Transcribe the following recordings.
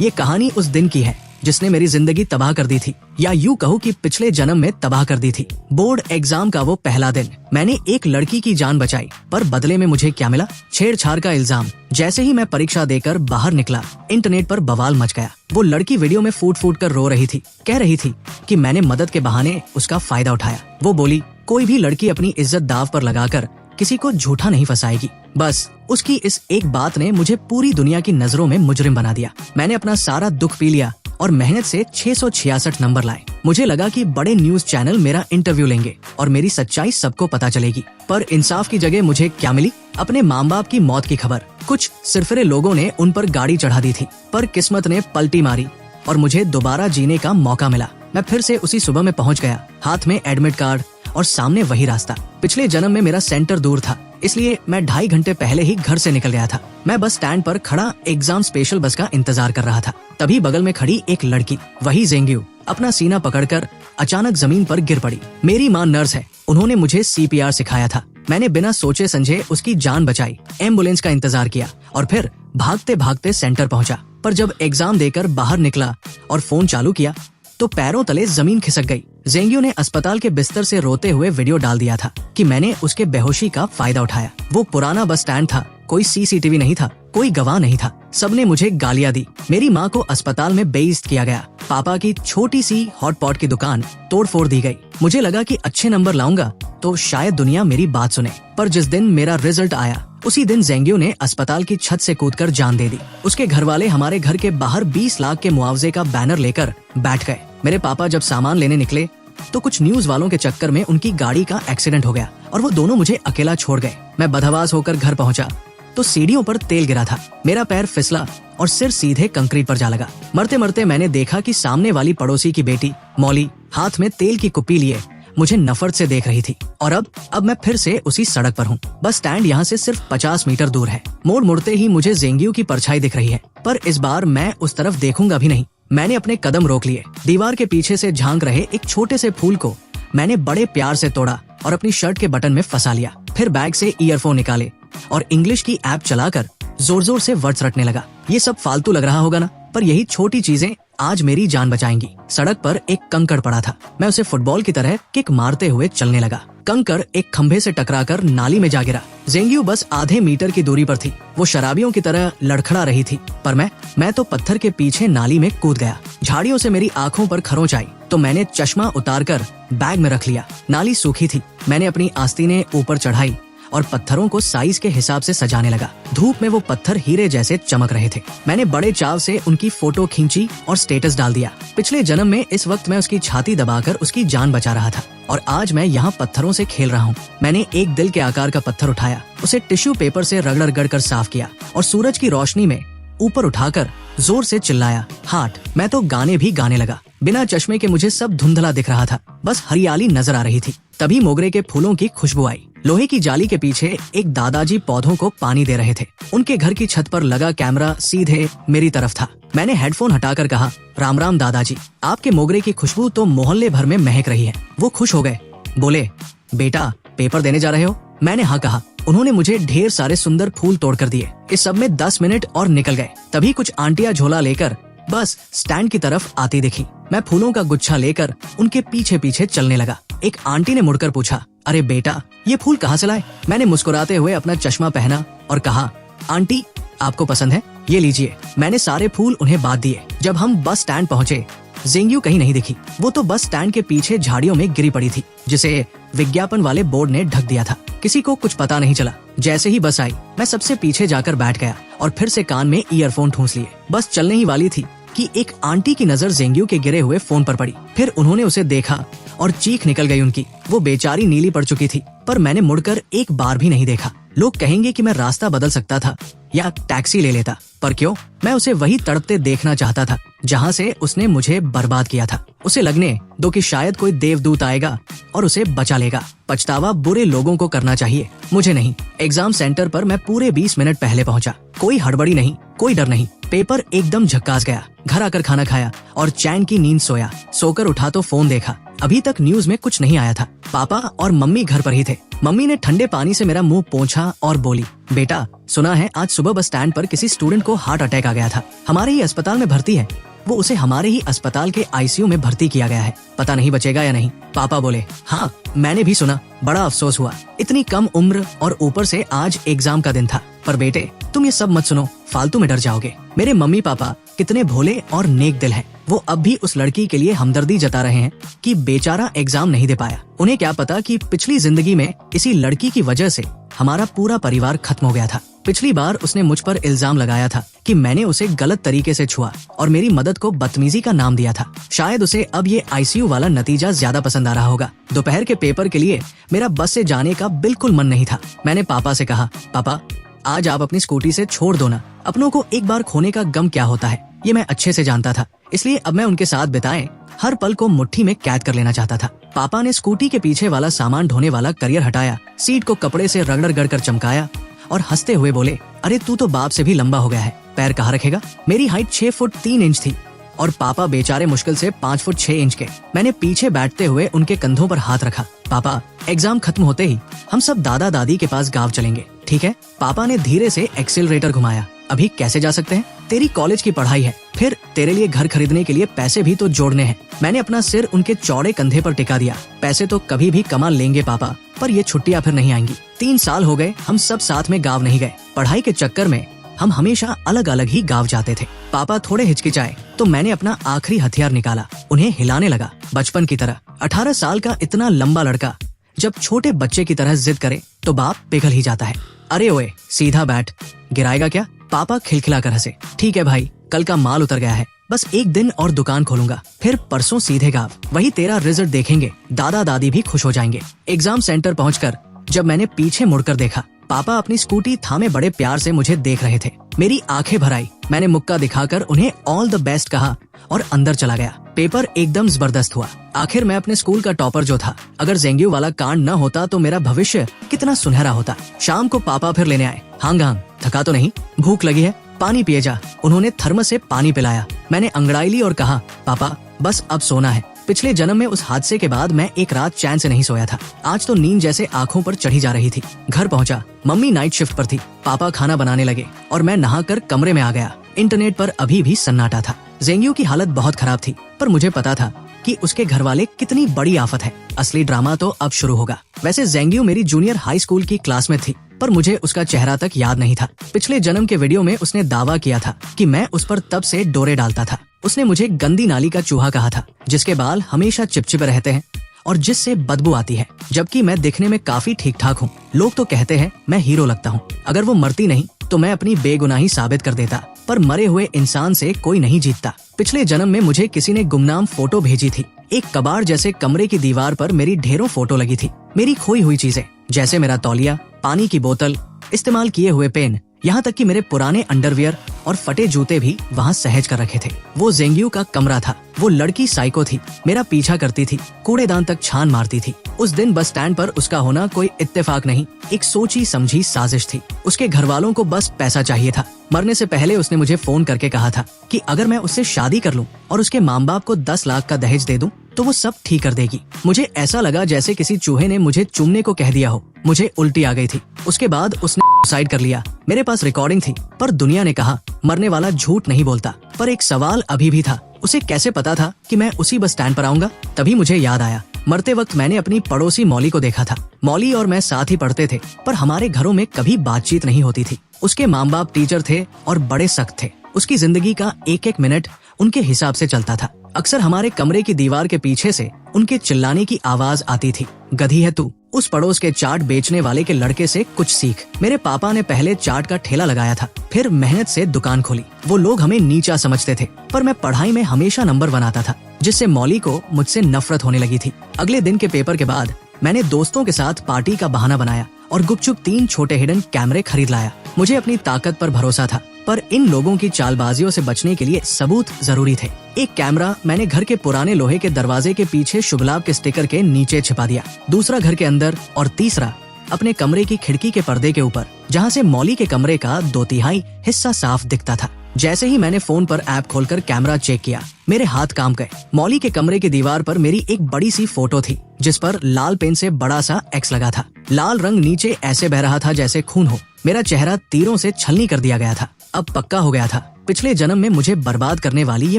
ये कहानी उस दिन की है जिसने मेरी जिंदगी तबाह कर दी थी, या यूं कहूँ कि पिछले जन्म में तबाह कर दी थी। बोर्ड एग्जाम का वो पहला दिन, मैंने एक लड़की की जान बचाई, पर बदले में मुझे क्या मिला? छेड़छाड़ का इल्जाम। जैसे ही मैं परीक्षा देकर बाहर निकला, इंटरनेट पर बवाल मच गया। वो लड़की वीडियो में फूट फूट कर रो रही थी, कह रही थी कि मैंने मदद के बहाने उसका फायदा उठाया। वो बोली, कोई भी लड़की अपनी इज्जत दाव पर लगाकर किसी को झूठा नहीं फंसाएगी। बस उसकी इस एक बात ने मुझे पूरी दुनिया की नजरों में मुजरिम बना दिया। मैंने अपना सारा दुख पी लिया और मेहनत से 666 नंबर लाए। मुझे लगा कि बड़े न्यूज चैनल मेरा इंटरव्यू लेंगे और मेरी सच्चाई सबको पता चलेगी, पर इंसाफ की जगह मुझे क्या मिली? अपने माँ बाप की मौत की खबर। कुछ सिरफिरे लोगों ने उन पर गाड़ी चढ़ा दी थी, पर किस्मत ने पलटी मारी और मुझे दोबारा जीने का मौका मिला। मैं फिर से उसी सुबह में पहुंच गया, हाथ में एडमिट कार्ड और सामने वही रास्ता। पिछले जन्म में मेरा सेंटर दूर था, इसलिए मैं 2.5 घंटे पहले ही घर से निकल गया था। मैं बस स्टैंड पर खड़ा एग्जाम स्पेशल बस का इंतजार कर रहा था। तभी बगल में खड़ी एक लड़की, वही जेंग्यू, अपना सीना पकड़कर अचानक जमीन पर गिर पड़ी। मेरी माँ नर्स है, उन्होंने मुझे CPR सिखाया था। मैंने बिना सोचे समझे उसकी जान बचाई, एम्बुलेंस का इंतजार किया और फिर भागते भागते सेंटर पहुंचा। पर जब एग्जाम देकर बाहर निकला और फोन चालू किया तो पैरों तले जमीन खिसक गई। जेंग्यू ने अस्पताल के बिस्तर से रोते हुए वीडियो डाल दिया था कि मैंने उसके बेहोशी का फायदा उठाया। वो पुराना बस स्टैंड था, कोई CCTV नहीं था, कोई गवाह नहीं था। सबने मुझे गालियां दी। मेरी माँ को अस्पताल में बेइज्जत किया गया। पापा की छोटी सी हॉटपॉट की दुकान तोड़फोड़ दी गई। मुझे लगा कि अच्छे नंबर लाऊंगा तो शायद दुनिया मेरी बात सुने, पर जिस दिन मेरा रिजल्ट आया उसी दिन जेंग्यू ने अस्पताल की छत से कूदकर जान दे दी। उसके घर वाले हमारे घर के बाहर 20 लाख के मुआवजे का बैनर लेकर बैठ गए। मेरे पापा जब सामान लेने निकले तो कुछ न्यूज वालों के चक्कर में उनकी गाड़ी का एक्सीडेंट हो गया और वो दोनों मुझे अकेला छोड़ गए। मैं बदहवास होकर घर पहुंचा तो सीढ़ियों पर तेल गिरा था। मेरा पैर फिसला और सिर सीधे कंक्रीट पर जा लगा। मरते मरते मैंने देखा कि सामने वाली पड़ोसी की बेटी मौली हाथ में तेल की कुप्पी लिए मुझे नफरत से देख रही थी। और अब मैं फिर से उसी सड़क पर हूँ। बस स्टैंड यहाँ से सिर्फ 50 मीटर दूर है। मोड़ मुड़ते ही मुझे जेंग्यू की परछाई दिख रही है, पर इस बार मैं उस तरफ देखूंगा भी नहीं। मैंने अपने कदम रोक लिए। दीवार के पीछे से झांक रहे एक छोटे से फूल को मैंने बड़े प्यार से तोड़ा और अपनी शर्ट के बटन में फंसा लिया। फिर बैग से ईयरफोन निकाले और इंग्लिश की ऐप चलाकर जोर जोर से वर्ड्स रटने लगा। ये सब फालतू लग रहा होगा ना, पर यही छोटी चीजें आज मेरी जान बचाएंगी। सड़क पर एक कंकड़ पड़ा था। मैं उसे फुटबॉल की तरह किक मारते हुए चलने लगा। कंकड़ एक खंभे से टकराकर नाली में जा गिरा। जेंग्यू बस आधे मीटर की दूरी पर थी। वो शराबियों की तरह लड़खड़ा रही थी, पर मैं तो पत्थर के पीछे नाली में कूद गया। झाड़ियों से मेरी आंखों पर खरोंच आई तो मैंने चश्मा उतारकर बैग में रख लिया। नाली सूखी थी। मैंने अपनी आस्तीनें ऊपर चढ़ाई और पत्थरों को साइज के हिसाब से सजाने लगा। धूप में वो पत्थर हीरे जैसे चमक रहे थे। मैंने बड़े चाव से उनकी फोटो खींची और स्टेटस डाल दिया। पिछले जन्म में इस वक्त मैं उसकी छाती दबाकर उसकी जान बचा रहा था और आज मैं यहाँ पत्थरों से खेल रहा हूँ। मैंने एक दिल के आकार का पत्थर उठाया, उसे टिश्यू पेपर से रगड़ कर साफ किया और सूरज की रोशनी में ऊपर उठाकर जोर से चिल्लाया, हार्ट। मैं तो गाने भी गाने लगा। बिना चश्मे के मुझे सब धुंधला दिख रहा था, बस हरियाली नजर आ रही थी। तभी मोगरे के फूलों की खुशबू आई। लोहे की जाली के पीछे एक दादाजी पौधों को पानी दे रहे थे। उनके घर की छत पर लगा कैमरा सीधे मेरी तरफ था। मैंने हेडफोन हटाकर कहा, राम राम दादाजी, आपके मोगरे की खुशबू तो मोहल्ले भर में महक रही है। वो खुश हो गए, बोले, बेटा पेपर देने जा रहे हो? मैंने हाँ कहा। उन्होंने मुझे ढेर सारे सुंदर फूल तोड़कर दिए। इस सब में 10 मिनट और निकल गए। तभी कुछ आंटियां झोला लेकर बस स्टैंड की तरफ आती दिखी। मैं फूलों का गुच्छा लेकर उनके पीछे पीछे चलने लगा। एक आंटी ने मुड़कर पूछा, अरे बेटा, ये फूल कहाँ से लाए? मैंने मुस्कुराते हुए अपना चश्मा पहना और कहा, आंटी आपको पसंद है, ये लीजिए। मैंने सारे फूल उन्हें बांट दिए। जब हम बस स्टैंड पहुँचे, जेंग्यू कहीं नहीं दिखी। वो तो बस स्टैंड के पीछे झाड़ियों में गिरी पड़ी थी, जिसे विज्ञापन वाले बोर्ड ने ढक दिया था। किसी को कुछ पता नहीं चला। जैसे ही बस आई, मैं सबसे पीछे जाकर बैठ गया और फिर से कान में ईयरफोन ठूंस लिए। बस चलने ही वाली थी कि एक आंटी की नजर जेंग्यू के गिरे हुए फोन पर पड़ी। फिर उन्होंने उसे देखा और चीख निकल गई उनकी। वो बेचारी नीली पड़ चुकी थी, पर मैंने मुड़कर एक बार भी नहीं देखा। लोग कहेंगे कि मैं रास्ता बदल सकता था या टैक्सी ले लेता, पर क्यों? मैं उसे वही तड़पते देखना चाहता था जहाँ से उसने मुझे बर्बाद किया था। उसे लगने दो कि शायद कोई देवदूत आएगा और उसे बचा लेगा। पछतावा बुरे लोगों को करना चाहिए, मुझे नहीं। एग्जाम सेंटर पर मैं पूरे 20 मिनट पहले पहुंचा। कोई हड़बड़ी नहीं, कोई डर नहीं। पेपर एकदम झक्कास गया। घर आकर खाना खाया और चैन की नींद सोया। सोकर उठा तो फोन देखा। अभी तक न्यूज में कुछ नहीं आया था। पापा और मम्मी घर पर ही थे। मम्मी ने ठंडे पानी से मेरा मुंह पोंछा और बोली, बेटा सुना है आज सुबह बस स्टैंड पर किसी स्टूडेंट को हार्ट अटैक आ गया था, हमारे ही अस्पताल में भर्ती है। वो उसे हमारे ही अस्पताल के आईसीयू में भर्ती किया गया है, पता नहीं बचेगा या नहीं। पापा बोले, हाँ मैंने भी सुना, बड़ा अफसोस हुआ, इतनी कम उम्र और ऊपर से आज एग्जाम का दिन था। पर बेटे तुम ये सब मत सुनो, फालतू में डर जाओगे। मेरे मम्मी पापा कितने भोले और नेक दिल हैं। वो अब भी उस लड़की के लिए हमदर्दी जता रहे हैं कि बेचारा एग्जाम नहीं दे पाया। उन्हें क्या पता कि पिछली जिंदगी में इसी लड़की की वजह से हमारा पूरा परिवार खत्म हो गया था। पिछली बार उसने मुझ पर इल्जाम लगाया था कि मैंने उसे गलत तरीके से छुआ और मेरी मदद को बदतमीजी का नाम दिया था। शायद उसे अब ये आईसीयू वाला नतीजा ज्यादा पसंद आ रहा होगा। दोपहर के पेपर के लिए मेरा बस से जाने का बिल्कुल मन नहीं था। मैंने पापा से कहा, पापा आज आप अपनी स्कूटी से छोड़ दो ना, अपनों को एक बार खोने का गम क्या होता है ये मैं अच्छे से जानता था, इसलिए अब मैं उनके साथ बिताए हर पल को मुट्ठी में कैद कर लेना चाहता था। पापा ने स्कूटी के पीछे वाला सामान ढोने वाला करियर हटाया, सीट को कपड़े से रगड़ कर चमकाया और हंसते हुए बोले, अरे तू तो बाप से भी लंबा हो गया है, पैर कहाँ रखेगा। मेरी हाइट 6 फुट 3 इंच थी और पापा बेचारे मुश्किल से 5 फुट 6 इंच के। मैंने पीछे बैठते हुए उनके कंधों पर हाथ रखा। पापा एग्जाम खत्म होते ही हम सब दादा दादी के पास गांव चलेंगे, ठीक है। पापा ने धीरे से एक्सीलरेटर घुमाया। अभी कैसे जा सकते हैं, तेरी कॉलेज की पढ़ाई है, फिर तेरे लिए घर खरीदने के लिए पैसे भी तो जोड़ने हैं। मैंने अपना सिर उनके चौड़े कंधे पर टिका दिया। पैसे तो कभी भी कमा लेंगे पापा, पर ये छुट्टियां फिर नहीं आएंगी। 3 साल हो गए हम सब साथ में गाँव नहीं गए। पढ़ाई के चक्कर में हम हमेशा अलग अलग ही गाँव जाते थे। पापा थोड़े हिचकिचाए तो मैंने अपना आखिरी हथियार निकाला, उन्हें हिलाने लगा बचपन की तरह। 18 साल का इतना लंबा लड़का जब छोटे बच्चे की तरह जिद करे तो बाप पिघल ही जाता है। अरे ओए सीधा बैठ, गिराएगा क्या। पापा खिलखिला कर हंसे। ठीक है भाई, कल का माल उतर गया है, बस 1 दिन और दुकान खोलूंगा, फिर परसों सीधे गाँव, वही तेरा रिजल्ट देखेंगे, दादा दादी भी खुश हो जाएंगे। एग्जाम सेंटर पहुंचकर जब मैंने पीछे मुड़कर देखा, पापा अपनी स्कूटी थामे बड़े प्यार से मुझे देख रहे थे। मेरी आंखें भर आई। मैंने मुक्का दिखाकर उन्हें ऑल द बेस्ट कहा और अंदर चला गया। पेपर एकदम जबरदस्त हुआ। आखिर मैं अपने स्कूल का टॉपर जो था। अगर ज़ेंग्यू वाला कांड न होता तो मेरा भविष्य कितना सुनहरा होता। शाम को पापा फिर लेने आए। हांग थका तो नहीं, भूख लगी है, पानी पिए जा। उन्होंने थर्मस से पानी पिलाया। मैंने अंगड़ाई ली और कहा, पापा बस अब सोना है। पिछले जन्म में उस हादसे के बाद मैं एक रात चैन से नहीं सोया था। आज तो नींद जैसे आंखों पर चढ़ी जा रही थी। घर पहुंचा, मम्मी नाइट शिफ्ट पर थी। पापा खाना बनाने लगे और मैं नहाकर कमरे में आ गया। इंटरनेट पर अभी भी सन्नाटा था। ज़ेंग्यू की हालत बहुत खराब थी, पर मुझे पता था कि उसके घर वाले कितनी बड़ी आफत है। असली ड्रामा तो अब शुरू होगा। वैसे ज़ेंग्यू मेरी जूनियर हाई स्कूल की क्लास में थी, पर मुझे उसका चेहरा तक याद नहीं था। पिछले जन्म के वीडियो में उसने दावा किया था कि मैं उस पर तब से डोरे डालता था। उसने मुझे गंदी नाली का चूहा कहा था, जिसके बाल हमेशा चिपचिपे रहते हैं और जिससे बदबू आती है, जबकि मैं दिखने में काफी ठीक ठाक हूँ। लोग तो कहते हैं मैं हीरो लगता हूँ। अगर वो मरती नहीं तो मैं अपनी बेगुनाही साबित कर देता, पर मरे हुए इंसान से कोई नहीं जीतता। पिछले जन्म में मुझे किसी ने गुमनाम फोटो भेजी थी। एक कबाड़ जैसे कमरे की दीवार पर मेरी ढेरों फोटो लगी थी। मेरी खोई हुई चीजें, जैसे मेरा तौलिया, पानी की बोतल, इस्तेमाल किए हुए पेन, यहाँ तक कि मेरे पुराने अंडरवियर और फटे जूते भी वहाँ सहेज कर रखे थे। वो ज़ेंग्यू का कमरा था। वो लड़की साइको थी, मेरा पीछा करती थी, कूड़ेदान तक छान मारती थी। उस दिन बस स्टैंड पर उसका होना कोई इत्तेफाक नहीं, एक सोची समझी साजिश थी। उसके घर वालों को बस पैसा चाहिए था। मरने से पहले उसने मुझे फोन करके कहा था कि अगर मैं उससे शादी कर लूं और उसके माँ बाप को 10 लाख का दहेज दे दूं तो वो सब ठीक कर देगी। मुझे ऐसा लगा जैसे किसी चूहे ने मुझे चूमने को कह दिया हो। मुझे उल्टी आ गई थी। उसके बाद उसने सुसाइड कर लिया। मेरे पास रिकॉर्डिंग थी, पर दुनिया ने कहा मरने वाला झूठ नहीं बोलता। पर एक सवाल अभी भी था, उसे कैसे पता था कि मैं उसी बस स्टैंड पर आऊंगा। तभी मुझे याद आया, मरते वक्त मैंने अपनी पड़ोसी मौली को देखा था। मौली और मैं साथ ही पढ़ते थे, पर हमारे घरों में कभी बातचीत नहीं होती थी। उसके माँ बाप टीचर थे और बड़े सख्त थे। उसकी जिंदगी का एक एक मिनट उनके हिसाब से चलता था। अक्सर हमारे कमरे की दीवार के पीछे से उनके चिल्लाने की आवाज आती थी, गधी है तू, उस पड़ोस के चाट बेचने वाले के लड़के से कुछ सीख। मेरे पापा ने पहले चाट का ठेला लगाया था, फिर मेहनत से दुकान खोली। वो लोग हमें नीचा समझते थे, पर मैं पढ़ाई में हमेशा नंबर बनाता था, जिससे मौली को मुझसे नफरत होने लगी थी। अगले दिन के पेपर के बाद मैंने दोस्तों के साथ पार्टी का बहाना बनाया और गुपचुप 3 छोटे हिडन कैमरे खरीद लाया। मुझे अपनी ताकत पर भरोसा था, पर इन लोगों की चालबाजियों से बचने के लिए सबूत जरूरी थे। एक कैमरा मैंने घर के पुराने लोहे के दरवाजे के पीछे शुभ लाभ के स्टिकर के नीचे छिपा दिया, दूसरा घर के अंदर और तीसरा अपने कमरे की खिड़की के पर्दे के ऊपर, जहाँ से मौली के कमरे का 2/3 हिस्सा साफ दिखता था। जैसे ही मैंने फोन पर ऐप खोलकर कैमरा चेक किया, मेरे हाथ कांप गए। मॉली के कमरे की दीवार पर मेरी एक बड़ी सी फोटो थी जिस पर लाल पेन से बड़ा सा एक्स लगा था। लाल रंग नीचे ऐसे बह रहा था जैसे खून हो। मेरा चेहरा तीरों से छलनी कर दिया गया था। अब पक्का हो गया था, पिछले जन्म में मुझे बर्बाद करने वाली ये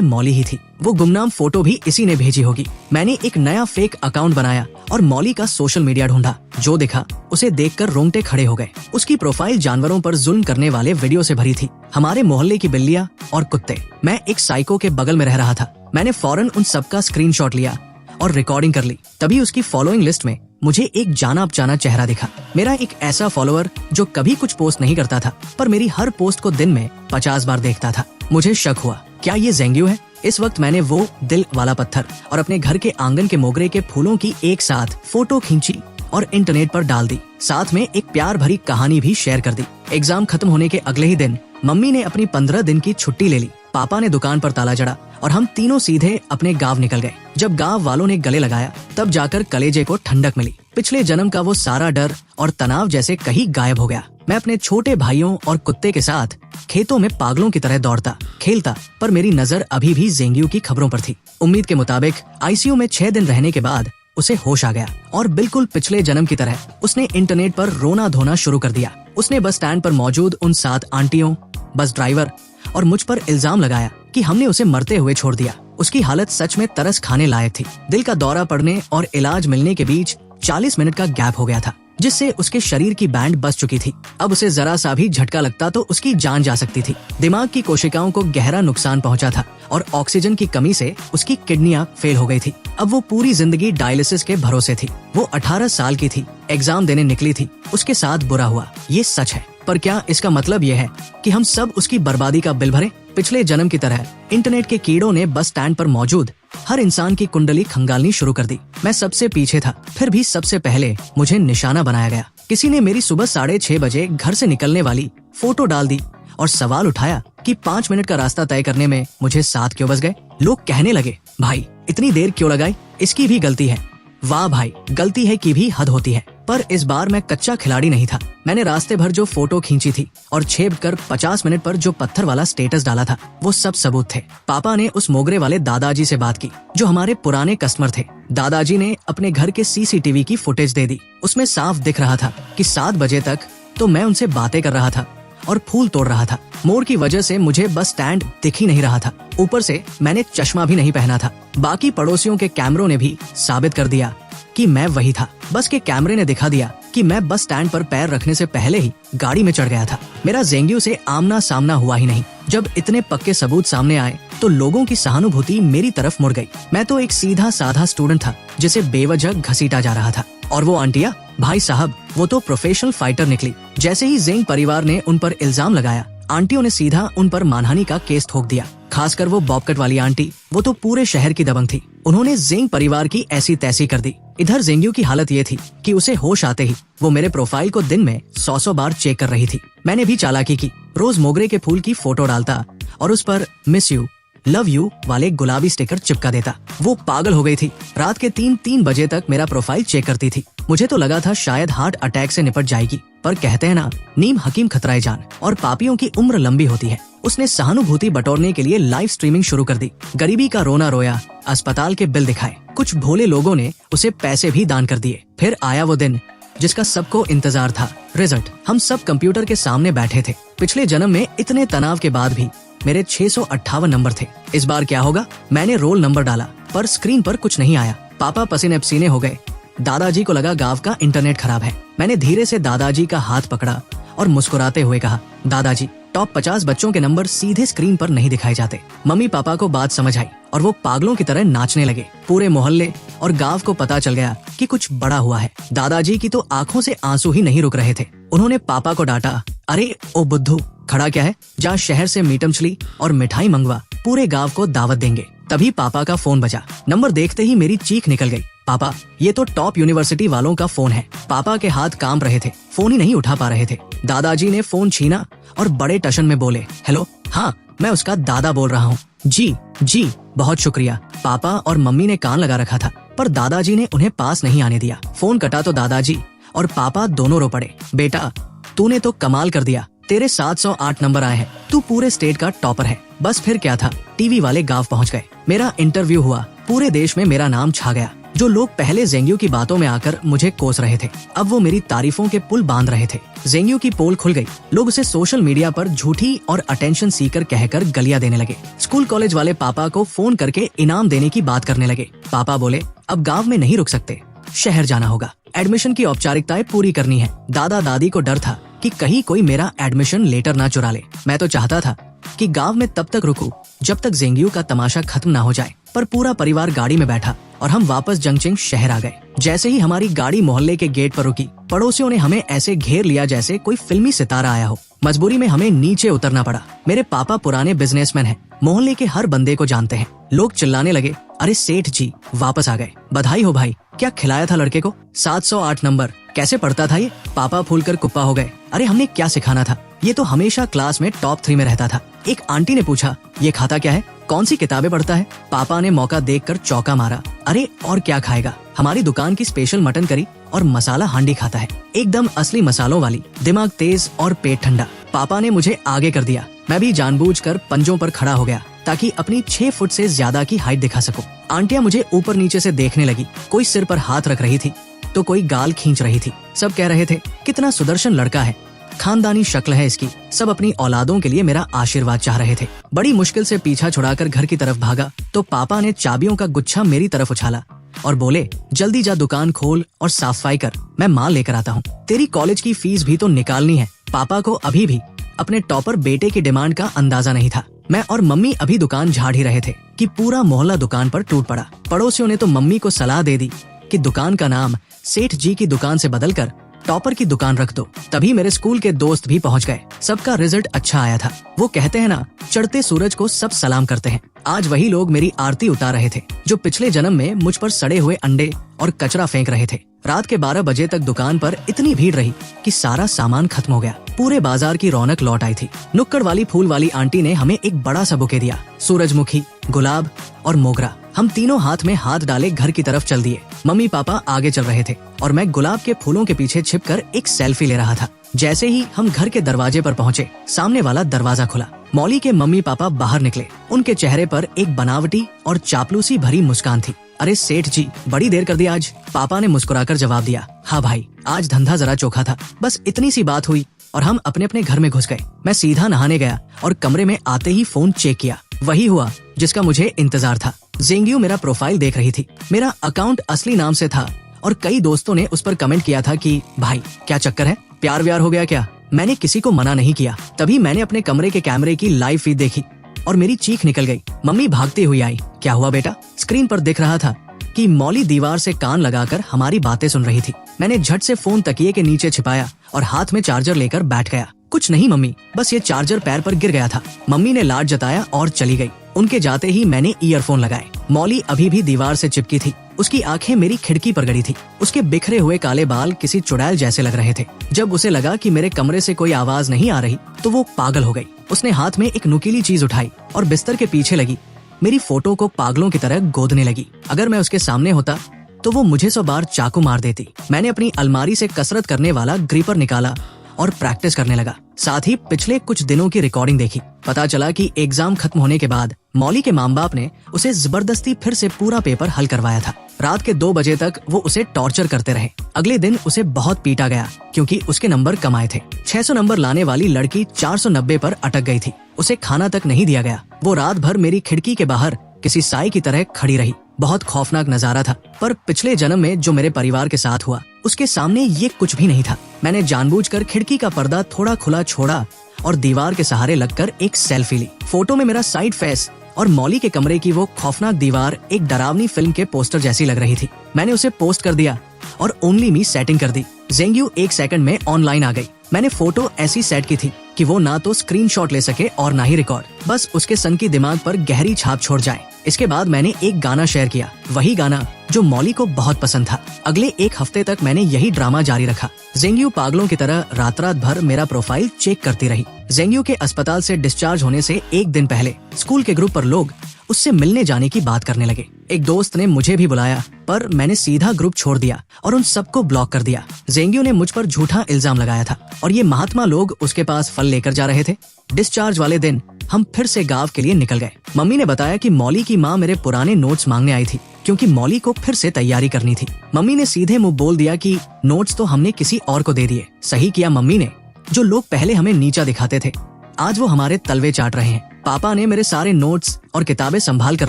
मॉली ही थी। वो गुमनाम फोटो भी इसी ने भेजी होगी। मैंने एक नया फेक अकाउंट बनाया और मॉली का सोशल मीडिया ढूंढा। जो दिखा उसे देखकर रोंगटे खड़े हो गए। उसकी प्रोफाइल जानवरों पर जुल्म करने वाले वीडियो से भरी थी। हमारे मोहल्ले की बिल्लियां और कुत्ते। मैं एक साइको के बगल में रह रहा था। मैंने फौरन उन सबका स्क्रीनशॉट लिया और रिकॉर्डिंग कर ली। तभी उसकी फॉलोइंग लिस्ट में मुझे एक जाना पहचाना चेहरा दिखा। मेरा एक ऐसा फॉलोअर जो कभी कुछ पोस्ट नहीं करता था, पर मेरी हर पोस्ट को दिन में 50 बार देखता था। मुझे शक हुआ, क्या ये ज़ेंग्यू है? इस वक्त मैंने वो दिल वाला पत्थर और अपने घर के आंगन के मोगरे के फूलों की एक साथ फोटो खींची और इंटरनेट पर डाल दी। साथ में एक प्यार भरी कहानी भी शेयर कर दी। एग्जाम खत्म होने के अगले ही दिन मम्मी ने अपनी 15 दिन की छुट्टी ले ली। पापा ने दुकान पर ताला जड़ा और हम तीनों सीधे अपने गांव निकल गए। जब गांव वालों ने गले लगाया तब जाकर कलेजे को ठंडक मिली। पिछले जन्म का वो सारा डर और तनाव जैसे कहीं गायब हो गया। मैं अपने छोटे भाइयों और कुत्ते के साथ खेतों में पागलों की तरह दौड़ता खेलता, पर मेरी नजर अभी भी ज़ेंग्यू की खबरों पर थी। उम्मीद के मुताबिक आईसीयू में 6 दिन रहने के बाद उसे होश आ गया और बिल्कुल पिछले जन्म की तरह उसने इंटरनेट पर रोना धोना शुरू कर दिया। उसने बस स्टैंड पर मौजूद उन 7 आंटियों, बस ड्राइवर और मुझ पर इल्जाम लगाया कि हमने उसे मरते हुए छोड़ दिया। उसकी हालत सच में तरस खाने लायक थी। दिल का दौरा पड़ने और इलाज मिलने के बीच 40 मिनट का गैप हो गया था, जिससे उसके शरीर की बैंड बस चुकी थी। अब उसे जरा सा भी झटका लगता तो उसकी जान जा सकती थी। दिमाग की कोशिकाओं को गहरा नुकसान पहुंचा था और ऑक्सीजन की कमी से उसकी किडनियां फेल हो गई थी। अब वो पूरी जिंदगी डायलिसिस के भरोसे थी। वो 18 साल की थी, एग्जाम देने निकली थी। उसके साथ बुरा हुआ, ये सच है। पर क्या इसका मतलब यह है कि हम सब उसकी बर्बादी का बिल भरें? पिछले जन्म की तरह इंटरनेट के कीड़ों ने बस स्टैंड पर मौजूद हर इंसान की कुंडली खंगालनी शुरू कर दी। मैं सबसे पीछे था, फिर भी सबसे पहले मुझे निशाना बनाया गया। किसी ने मेरी सुबह 6:30 बजे घर से निकलने वाली फोटो डाल दी और सवाल उठाया कि 5 मिनट का रास्ता तय करने में मुझे 7 क्यों बज गए। लोग कहने लगे, भाई इतनी देर क्यों लगाई, इसकी भी गलती है। वाह भाई, गलती है की भी हद होती है। पर इस बार मैं कच्चा खिलाड़ी नहीं था। मैंने रास्ते भर जो फोटो खींची थी और 6:50 मिनट पर जो पत्थर वाला स्टेटस डाला था, वो सब सबूत थे। पापा ने उस मोगरे वाले दादाजी से बात की जो हमारे पुराने कस्टमर थे। दादाजी ने अपने घर के सीसीटीवी की फुटेज दे दी। उसमें साफ दिख रहा था कि 7 बजे तक तो मैं उनसे बातें कर रहा था और फूल तोड़ रहा था। मोड़ की वजह से मुझे बस स्टैंड दिख ही नहीं रहा था। ऊपर से मैंने चश्मा भी नहीं पहना था। बाकी पड़ोसियों के कैमरों ने भी साबित कर दिया कि मैं वही था। बस के कैमरे ने दिखा दिया कि मैं बस स्टैंड पर पैर रखने से पहले ही गाड़ी में चढ़ गया था। मेरा ज़ेंग्यू से आमना सामना हुआ ही नहीं। जब इतने पक्के सबूत सामने आए तो लोगों की सहानुभूति मेरी तरफ मुड़ गई। मैं तो एक सीधा साधा स्टूडेंट था जिसे बेवजह घसीटा जा रहा था। और वो आंटिया, भाई साहब, वो तो प्रोफेशनल फाइटर निकली। जैसे ही ज़ेंग परिवार ने उन पर इल्जाम लगाया, आंटियों ने सीधा उन पर मानहानि का केस ठोक दिया। खासकर वो बॉबकट वाली आंटी, वो तो पूरे शहर की दबंग थी। उन्होंने ज़ेंग परिवार की ऐसी तैसी कर दी। इधर ज़ेंग्यू की हालत ये थी कि उसे होश आते ही वो मेरे प्रोफाइल को दिन में 100 बार चेक कर रही थी। मैंने भी चालाकी की। रोज मोगरे के फूल की फोटो डालता और उस पर मिस यू, लव यू वाले गुलाबी स्टिकर चिपका देता। वो पागल हो गई थी। रात के 3 बजे तक मेरा प्रोफाइल चेक करती थी। मुझे तो लगा था शायद हार्ट अटैक से निपट जाएगी, पर कहते हैं ना, नीम हकीम खतराए जान, और पापियों की उम्र लंबी होती है। उसने सहानुभूति बटोरने के लिए लाइव स्ट्रीमिंग शुरू कर दी। गरीबी का रोना रोया, अस्पताल के बिल दिखाए। कुछ भोले लोगों ने उसे पैसे भी दान कर दिए। फिर आया वो दिन जिसका सबको इंतजार था, रिजल्ट। हम सब कंप्यूटर के सामने बैठे थे। पिछले जन्म में इतने तनाव के बाद भी मेरे 658 नंबर थे। इस बार क्या होगा? मैंने रोल नंबर डाला पर स्क्रीन पर कुछ नहीं आया। पापा पसीने पसीने हो गए। दादाजी को लगा गांव का इंटरनेट खराब है। मैंने धीरे से दादाजी का हाथ पकड़ा और मुस्कुराते हुए कहा, दादाजी, टॉप 50 बच्चों के नंबर सीधे स्क्रीन पर नहीं दिखाए जाते। मम्मी पापा को बात समझ आई और वो पागलों की तरह नाचने लगे। पूरे मोहल्ले और गांव को पता चल गया कि कुछ बड़ा हुआ है। दादाजी की तो आंखों से आंसू ही नहीं रुक रहे थे। उन्होंने पापा को डांटा, अरे ओ बुद्धू, खड़ा क्या है? जा शहर से मीट मछली और मिठाई मंगवा, पूरे गांव को दावत देंगे। तभी पापा का फोन बजा। नंबर देखते ही मेरी चीख निकल गई। पापा, ये तो टॉप यूनिवर्सिटी वालों का फोन है। पापा के हाथ कांप रहे थे, फोन ही नहीं उठा पा रहे थे। दादाजी ने फोन छीना और बड़े टशन में बोले, हेलो, हाँ, मैं उसका दादा बोल रहा हूँ। जी, बहुत शुक्रिया। पापा और मम्मी ने कान लगा रखा था, पर दादाजी ने उन्हें पास नहीं आने दिया। फोन कटा तो दादाजी और पापा दोनों रो पड़े। बेटा, तूने तो कमाल कर दिया। तेरे 708 नंबर आए हैं, तू पूरे स्टेट का टॉपर है। बस फिर क्या था, टीवी वाले गांव पहुंच गए, मेरा इंटरव्यू हुआ, पूरे देश में मेरा नाम छा गया। जो लोग पहले जेंग्यू की बातों में आकर मुझे कोस रहे थे, अब वो मेरी तारीफों के पुल बांध रहे थे। जेंग्यू की पोल खुल गई, लोग उसे सोशल मीडिया पर झूठी और अटेंशन सीकर कहकर गालियां देने लगे। स्कूल कॉलेज वाले पापा को फोन करके इनाम देने की बात करने लगे। पापा बोले अब गाँव में नहीं रुक सकते, शहर जाना होगा, एडमिशन की औपचारिकताएं पूरी करनी है। दादा दादी को डर था कि कहीं कोई मेरा एडमिशन लेटर ना चुरा ले। मैं तो चाहता था कि गांव में तब तक रुकूं जब तक जेंग्यू का तमाशा खत्म ना हो जाए, पर पूरा परिवार गाड़ी में बैठा और हम वापस जंगचिंग शहर आ गए। जैसे ही हमारी गाड़ी मोहल्ले के गेट पर रुकी, पड़ोसियों ने हमें ऐसे घेर लिया जैसे कोई फिल्मी सितारा आया हो। मजबूरी में हमें नीचे उतरना पड़ा। मेरे पापा पुराने बिजनेसमैन हैं, मोहल्ले के हर बंदे को जानते हैं। लोग चिल्लाने लगे, अरे सेठ जी वापस आ गए, बधाई हो भाई, क्या खिलाया था लड़के को? 708 नंबर, कैसे पढ़ता था ये? पापा फूलकर कुप्पा हो गए। अरे हमने क्या सिखाना था, ये तो हमेशा क्लास में टॉप 3 में रहता था। एक आंटी ने पूछा, ये खाता क्या है, कौन सी किताबें पढ़ता है? पापा ने मौका देखकर चौका मारा, अरे और क्या खाएगा, हमारी दुकान की स्पेशल मटन करी और मसाला हांडी खाता है, एकदम असली मसालों वाली, दिमाग तेज और पेट ठंडा। पापा ने मुझे आगे कर दिया, मैं भी जानबूझकर पंजों पर खड़ा हो गया ताकि अपनी 6 फुट से ज्यादा की हाइट दिखा सकूं। आंटियां मुझे ऊपर नीचे से देखने लगी, कोई सिर पर हाथ रख रही थी तो कोई गाल खींच रही थी। सब कह रहे थे कितना सुदर्शन लड़का है, खानदानी शक्ल है इसकी। सब अपनी औलादों के लिए मेरा आशीर्वाद चाह रहे थे। बड़ी मुश्किल से पीछा छुड़ाकर घर की तरफ भागा तो पापा ने चाबियों का गुच्छा मेरी तरफ उछाला और बोले, जल्दी जा दुकान खोल और साफ सफाई कर, मैं माल लेकर आता हूँ। तेरी कॉलेज की फीस भी तो निकालनी है। पापा को अभी भी अपने टॉपर बेटे की डिमांड का अंदाजा नहीं था। मैं और मम्मी अभी दुकान झाड़ ही रहे थे कि पूरा मोहल्ला दुकान पर टूट पड़ा। पड़ोसियों ने तो मम्मी को सलाह दे दी कि दुकान का नाम सेठ जी की दुकान से बदलकर टॉपर की दुकान रख दो। तभी मेरे स्कूल के दोस्त भी पहुंच गए। सबका रिजल्ट अच्छा आया था। वो कहते हैं ना, चढ़ते सूरज को सब सलाम करते हैं। आज वही लोग मेरी आरती उतार रहे थे जो पिछले जन्म में मुझ पर सड़े हुए अंडे और कचरा फेंक रहे थे। रात के 12 बजे तक दुकान पर इतनी भीड़ रही कि सारा सामान खत्म हो गया। पूरे बाजार की रौनक लौट आई थी। नुक्कड़ वाली फूल वाली आंटी ने हमें एक बड़ा सा बुके दिया, सूरजमुखी, गुलाब और मोगरा। हम तीनों हाथ में हाथ डाले घर की तरफ चल दिए। मम्मी पापा आगे चल रहे थे और मैं गुलाब के फूलों के पीछे छिपकर एक सेल्फी ले रहा था। जैसे ही हम घर के दरवाजे पर पहुँचे, सामने वाला दरवाजा खुला। मौली के मम्मी पापा बाहर निकले। उनके चेहरे पर एक बनावटी और चापलूसी भरी मुस्कान थी। अरे सेठ जी, बड़ी देर कर दी आज। पापा ने मुस्कुराकर जवाब दिया, हाँ भाई, आज धंधा जरा चोखा था। बस इतनी सी बात हुई और हम अपने अपने घर में घुस गए। मैं सीधा नहाने गया और कमरे में आते ही फोन चेक किया। वही हुआ जिसका मुझे इंतजार था। जेंग्यू मेरा प्रोफाइल देख रही थी। मेरा अकाउंट असली नाम से था और कई दोस्तों ने उस पर कमेंट किया था कि भाई क्या चक्कर है, प्यार व्यार हो गया क्या? मैंने किसी को मना नहीं किया। तभी मैंने अपने कमरे के कैमरे की लाइव फीड देखी और मेरी चीख निकल गई। मम्मी भागती हुई आई। क्या हुआ बेटा? स्क्रीन पर दिख रहा था कि मौली दीवार से कान लगाकर हमारी बातें सुन रही थी। मैंने झट से फोन तकिए के नीचे छिपाया और हाथ में चार्जर लेकर बैठ गया। कुछ नहीं मम्मी, बस ये चार्जर पैर पर गिर गया था। मम्मी ने लाड जताया और चली गई। उनके जाते ही मैंने ईयरफोन लगाए। मौली अभी भी दीवार से चिपकी थी। उसकी आंखें मेरी खिड़की पर गड़ी थी। उसके बिखरे हुए काले बाल किसी चुड़ैल जैसे लग रहे थे। जब उसे लगा कि मेरे कमरे से कोई आवाज नहीं आ रही तो वो पागल हो गई। उसने हाथ में एक नुकीली चीज उठाई और बिस्तर के पीछे लगी मेरी फोटो को पागलों की तरह गोदने लगी। अगर मैं उसके सामने होता तो वो मुझे 100 बार चाकू मार देती। मैंने अपनी अलमारी से कसरत करने वाला ग्रिपर निकाला और प्रैक्टिस करने लगा। साथ ही पिछले कुछ दिनों की रिकॉर्डिंग देखी। पता चला कि एग्जाम खत्म होने के बाद मौली के माँ बाप ने उसे जबरदस्ती फिर से पूरा पेपर हल करवाया था। रात के 2 बजे तक वो उसे टॉर्चर करते रहे। अगले दिन उसे बहुत पीटा गया क्योंकि उसके नंबर कम आए थे। 600 नंबर लाने वाली लड़की 490 पर अटक गई थी। उसे खाना तक नहीं दिया गया। वो रात भर मेरी खिड़की के बाहर किसी साई की तरह खड़ी रही। बहुत खौफनाक नजारा था, पर पिछले जन्म में जो मेरे परिवार के साथ हुआ उसके सामने ये कुछ भी नहीं था। मैंने जानबूझकर खिड़की का पर्दा थोड़ा खुला छोड़ा और दीवार के सहारे लगकर एक सेल्फी ली। फोटो में मेरा साइड फेस और मौली के कमरे की वो खौफनाक दीवार एक डरावनी फिल्म के पोस्टर जैसी लग रही थी। मैंने उसे पोस्ट कर दिया और ओनली मी सेटिंग कर दी। जेंग्यू 1 सेकंड में ऑनलाइन आ गई। मैंने फोटो ऐसी सेट की थी कि वो ना तो स्क्रीनशॉट ले सके और ना ही रिकॉर्ड, बस उसके सन की दिमाग पर गहरी छाप छोड़ जाए। इसके बाद मैंने एक गाना शेयर किया, वही गाना जो मौली को बहुत पसंद था। अगले 1 हफ्ते तक मैंने यही ड्रामा जारी रखा। जेंग्यू पागलों की तरह रात रात भर मेरा प्रोफाइल चेक करती रही। जेंग्यू के अस्पताल से डिस्चार्ज होने से 1 दिन पहले स्कूल के ग्रुप पर लोग उससे मिलने जाने की बात करने लगे। एक दोस्त ने मुझे भी बुलाया, पर मैंने सीधा ग्रुप छोड़ दिया और उन सबको ब्लॉक कर दिया। जेंग्यू ने मुझ पर झूठा इल्जाम लगाया था और ये महात्मा लोग उसके पास फल लेकर जा रहे थे। डिस्चार्ज वाले दिन हम फिर से गांव के लिए निकल गए। मम्मी ने बताया कि मौली की माँ मेरे पुराने नोट्स मांगने आई थी, क्योंकि मौली को फिर से तैयारी करनी थी। मम्मी ने सीधे मुंह बोल दिया कि नोट्स तो हमने किसी और को दे दिए। सही किया मम्मी ने। जो लोग पहले हमें नीचा दिखाते थे, आज वो हमारे तलवे चाट रहे हैं। पापा ने मेरे सारे नोट्स और किताबें संभाल कर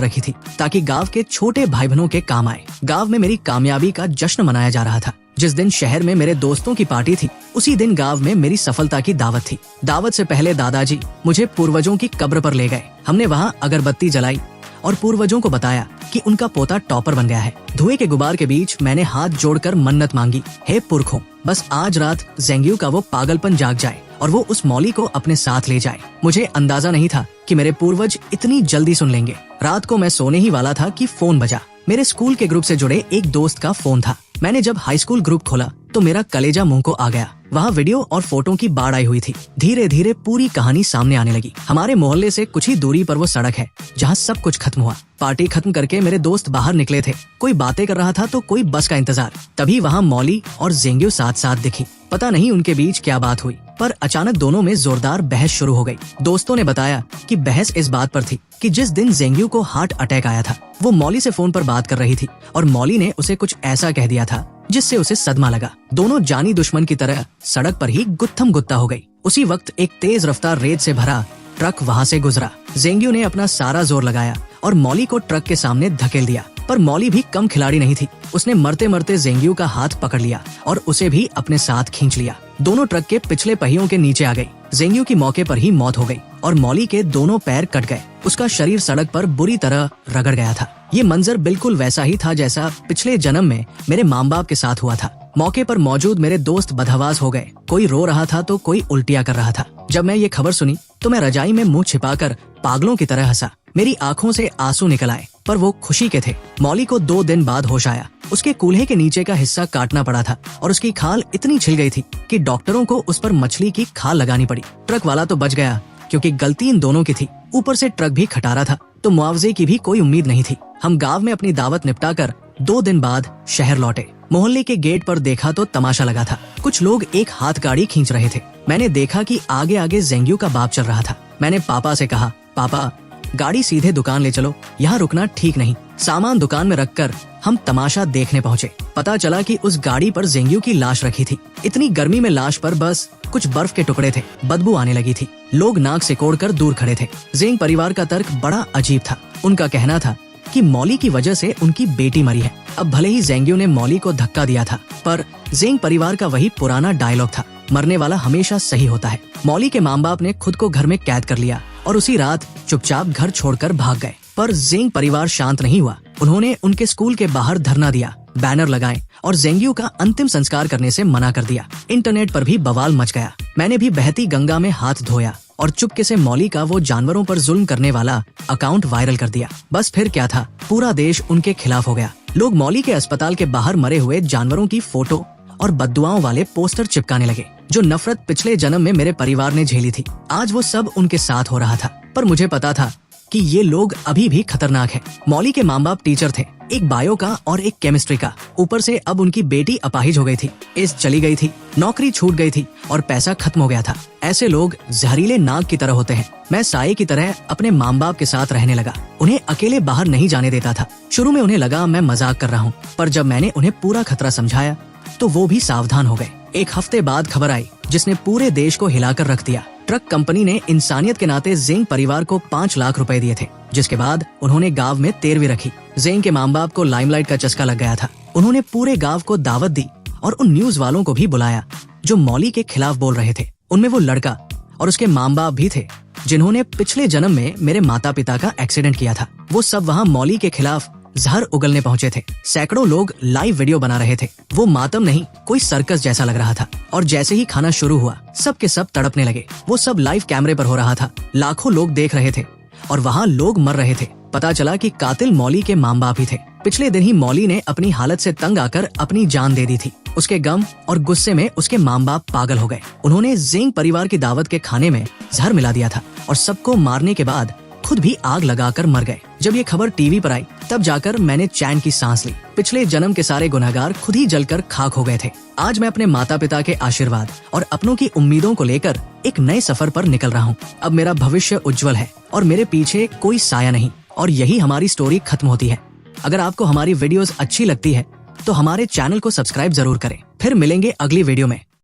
रखी थी, ताकि गांव के छोटे भाई बहनों के काम आए। गांव में मेरी कामयाबी का जश्न मनाया जा रहा था। जिस दिन शहर में मेरे दोस्तों की पार्टी थी, उसी दिन गांव में मेरी सफलता की दावत थी। दावत से पहले दादाजी मुझे पूर्वजों की कब्र पर ले गए। हमने वहाँ अगरबत्ती जलाई और पूर्वजों को बताया कि उनका पोता टॉपर बन गया है। धुएं के गुबार के बीच मैंने हाथ जोड़कर मन्नत मांगी, हे पुरखों, बस आज रात जेंग्यू का वो पागलपन जाग जाए और वो उस मौली को अपने साथ ले जाए। मुझे अंदाजा नहीं था कि मेरे पूर्वज इतनी जल्दी सुन लेंगे। रात को मैं सोने ही वाला था कि फोन बजा। मेरे स्कूल के ग्रुप से जुड़े एक दोस्त का फोन था। मैंने जब हाई स्कूल ग्रुप खोला तो मेरा कलेजा मुंह को आ गया। वहाँ वीडियो और फोटो की बाढ़ आई हुई थी। धीरे धीरे पूरी कहानी सामने आने लगी। हमारे मोहल्ले से कुछ ही दूरी पर वो सड़क है जहाँ सब कुछ खत्म हुआ। पार्टी खत्म करके मेरे दोस्त बाहर निकले थे। कोई बातें कर रहा था तो कोई बस का इंतजार। तभी वहाँ मौली और जेंग्यू साथ साथ दिखी। पता नहीं उनके बीच क्या बात हुई, पर अचानक दोनों में जोरदार बहस शुरू हो गई। दोस्तों ने बताया कि बहस इस बात पर थी कि जिस दिन जेंग्यू को हार्ट अटैक आया था, वो मौली से फोन पर बात कर रही थी और मौली ने उसे कुछ ऐसा कह दिया था जिससे उसे सदमा लगा। दोनों जानी दुश्मन की तरह सड़क पर ही गुत्थम गुत्ता हो गई। उसी वक्त एक तेज रफ्तार रेत से भरा ट्रक वहाँ से गुजरा। जेंग्यू ने अपना सारा जोर लगाया और मौली को ट्रक के सामने धकेल दिया, पर मौली भी कम खिलाड़ी नहीं थी। उसने मरते मरते जेंग्यू का हाथ पकड़ लिया और उसे भी अपने साथ खींच लिया। दोनों ट्रक के पिछले पहियों के नीचे आ गई। जेंग्यू की मौके पर ही मौत हो गई और मौली के दोनों पैर कट गए। उसका शरीर सड़क पर बुरी तरह रगड़ गया था। ये मंजर बिल्कुल वैसा ही था जैसा पिछले जन्म में मेरे माँ बाप के साथ हुआ था। मौके पर मौजूद मेरे दोस्त बदहवास हो गए। कोई रो रहा था तो कोई उल्टियाँ कर रहा था। जब मैं ये खबर सुनी तो मैं रजाई में मुंह छिपाकर पागलों की तरह हंसा। मेरी आंखों से आंसू निकल आए, पर वो खुशी के थे। मौली को 2 दिन बाद होश आया। उसके कूल्हे के नीचे का हिस्सा काटना पड़ा था और उसकी खाल इतनी छिल गई थी कि डॉक्टरों को उस पर मछली की खाल लगानी पड़ी। ट्रक वाला तो बच गया, क्योंकि गलती इन दोनों की थी। ऊपर से ट्रक भी खटारा था, तो मुआवजे की भी कोई उम्मीद नहीं थी। हम गांव में अपनी दावत निपटाकर 2 दिन बाद शहर लौटे। मोहल्ले के गेट पर देखा तो तमाशा लगा था। कुछ लोग एक हाथ गाड़ी खींच रहे थे। मैंने देखा कि आगे आगे जेंग्यू का बाप चल रहा था। मैंने पापा से कहा, पापा गाड़ी सीधे दुकान ले चलो, यहाँ रुकना ठीक नहीं। सामान दुकान में रखकर हम तमाशा देखने पहुँचे। पता चला कि उस गाड़ी पर जेंग्यू की लाश रखी थी। इतनी गर्मी में लाश पर बस कुछ बर्फ के टुकड़े थे। बदबू आने लगी थी। लोग नाक सिकोड़कर दूर खड़े थे। जेंग परिवार का तर्क बड़ा अजीब था। उनका कहना था कि मौली की वजह से उनकी बेटी मरी है। अब भले ही जेंग्यू ने मौली को धक्का दिया था, पर जेंग परिवार का वही पुराना डायलॉग था, मरने वाला हमेशा सही होता है। मौली के माँ बाप ने खुद को घर में कैद कर लिया और उसी रात चुपचाप घर छोड़कर भाग गए। पर जेंग परिवार शांत नहीं हुआ। उन्होंने उनके स्कूल के बाहर धरना दिया, बैनर लगाए और जेंग्यू का अंतिम संस्कार करने से मना कर दिया। इंटरनेट पर भी बवाल मच गया। मैंने भी बहती गंगा में हाथ धोया और चुपके से मौली का वो जानवरों पर जुल्म करने वाला अकाउंट वायरल कर दिया। बस फिर क्या था, पूरा देश उनके खिलाफ हो गया। लोग मौली के अस्पताल के बाहर मरे हुए जानवरों की फोटो और बद्दुआओं वाले पोस्टर चिपकाने लगे। जो नफरत पिछले जन्म में मेरे परिवार ने झेली थी, आज वो सब उनके साथ हो रहा था। पर मुझे पता था कि ये लोग अभी भी खतरनाक हैं। मौली के माँ बाप टीचर थे, एक बायो का और एक केमिस्ट्री का। ऊपर से अब उनकी बेटी अपाहिज हो गई थी, एज चली गई थी, नौकरी छूट गई थी और पैसा खत्म हो गया था। ऐसे लोग जहरीले नाग की तरह होते हैं। मैं साये की तरह अपने माँ बाप के साथ रहने लगा। उन्हें अकेले बाहर नहीं जाने देता था। शुरू में उन्हें लगा मैं मजाक कर रहा हूँ, पर जब मैंने उन्हें पूरा खतरा समझाया तो वो भी सावधान हो गए। 1 हफ्ते बाद खबर आई जिसने पूरे देश को हिलाकर रख दिया। ट्रक कंपनी ने इंसानियत के नाते जेंग परिवार को 5 लाख रुपए दिए थे, जिसके बाद उन्होंने गांव में तेरवी रखी। जेंग के माँ बाप को लाइमलाइट का चस्का लग गया था। उन्होंने पूरे गांव को दावत दी और उन न्यूज वालों को भी बुलाया जो मौली के खिलाफ बोल रहे थे। उनमें वो लड़का और उसके माँ बाप भी थे जिन्होंने पिछले जन्म में मेरे माता पिता का एक्सीडेंट किया था। वो सब वहाँ मौली के खिलाफ जहर उगलने पहुंचे थे। सैकड़ों लोग लाइव वीडियो बना रहे थे। वो मातम नहीं, कोई सर्कस जैसा लग रहा था। और जैसे ही खाना शुरू हुआ, सब के सब तड़पने लगे। वो सब लाइव कैमरे पर हो रहा था। लाखों लोग देख रहे थे और वहाँ लोग मर रहे थे। पता चला कि कातिल मौली के माँ बाप ही थे। पिछले दिन ही मौली ने अपनी हालत से तंग आकर अपनी जान दे दी थी। उसके गम और गुस्से में उसके माँ बाप पागल हो गए। उन्होंने जेंग परिवार की दावत के खाने में जहर मिला दिया था और सबको मारने के बाद खुद भी आग लगाकर मर गए। जब ये खबर टीवी पर आई तब जाकर मैंने चैन की सांस ली। पिछले जन्म के सारे गुनहगार खुद ही जलकर खाक हो गए थे। आज मैं अपने माता पिता के आशीर्वाद और अपनों की उम्मीदों को लेकर एक नए सफर पर निकल रहा हूँ। अब मेरा भविष्य उज्जवल है और मेरे पीछे कोई साया नहीं। और यही हमारी स्टोरी खत्म होती है। अगर आपको हमारी वीडियोस अच्छी लगती है तो हमारे चैनल को सब्सक्राइब जरूर करें। फिर मिलेंगे अगली वीडियो में।